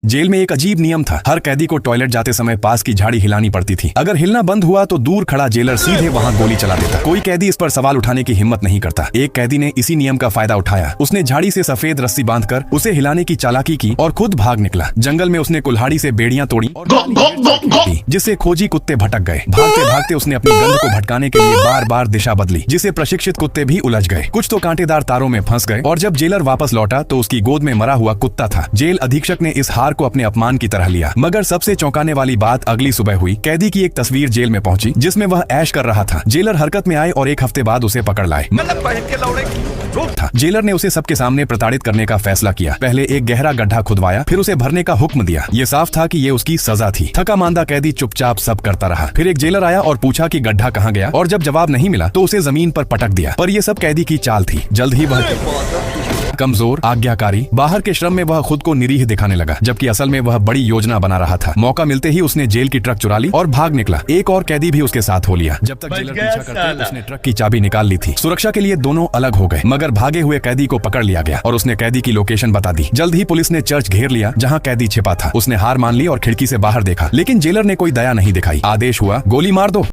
Jail में एक अजीब नियम था। हर कैदी को टॉयलेट जाते समय पास की झाड़ी हिलानी पड़ती थी। अगर हिलना बंद हुआ तो दूर खड़ा जेलर सीधे वहां गोली चला देता। कोई कैदी इस पर सवाल उठाने की हिम्मत नहीं करता। एक कैदी ने इसी नियम का फायदा उठाया। उसने झाड़ी से सफेद रस्सी बांधकर उसे हिलाने की चालाकी की और खुद भाग निकला। जंगल में उसने कुल्हाड़ी से बेड़ियां तोड़ी और जिससे खोजी कुत्ते भटक गए। भागते भागते उसने अपनी गंध को भटकाने के लिए बार बार दिशा बदली, जिसे प्रशिक्षित कुत्ते भी उलझ गए। कुछ तो कांटेदार तारों में फंस गए और जब जेलर वापस लौटा तो उसकी गोद में मरा हुआ कुत्ता था। जेल अधीक्षक ने इस हार को अपने अपमान की तरह लिया। मगर सबसे चौंकाने वाली बात अगली सुबह हुई। कैदी की एक तस्वीर जेल में पहुंची जिसमें वह ऐश कर रहा था। जेलर हरकत में आए और एक हफ्ते बाद उसे पकड़ लाए। था। जेलर ने उसे सबके सामने प्रताड़ित करने का फैसला किया। पहले एक गहरा गड्ढा खुदवाया, फिर उसे भरने का हुक्म दिया। ये साफ था कि ये उसकी सजा थी। थका मांदा कैदी चुपचाप सब करता रहा। फिर एक जेलर आया और पूछा कि गड्ढा कहाँ गया, और जब जवाब नहीं मिला तो उसे जमीन पर पटक दिया। पर यह सब कैदी की चाल थी। जल्द ही वह कमजोर, आज्ञाकारी, बाहर के श्रम में वह खुद को निरीह दिखाने लगा, जबकि असल में वह बड़ी योजना बना रहा था। मौका मिलते ही उसने जेल की ट्रक चुरा ली और भाग निकला। एक और कैदी भी उसके साथ हो लिया। जब तक जेलर पीछा करते उसने ट्रक की चाबी निकाल ली थी। सुरक्षा के लिए दोनों अलग हो गए, मगर भागे हुए कैदी को पकड़ लिया गया और उसने कैदी की लोकेशन बता दी। जल्द ही पुलिस ने चर्च घेर लिया जहाँ कैदी छिपा था। उसने हार मान ली और खिड़की से बाहर देखा, लेकिन जेलर ने कोई दया नहीं दिखाई। आदेश हुआ, गोली मार दो।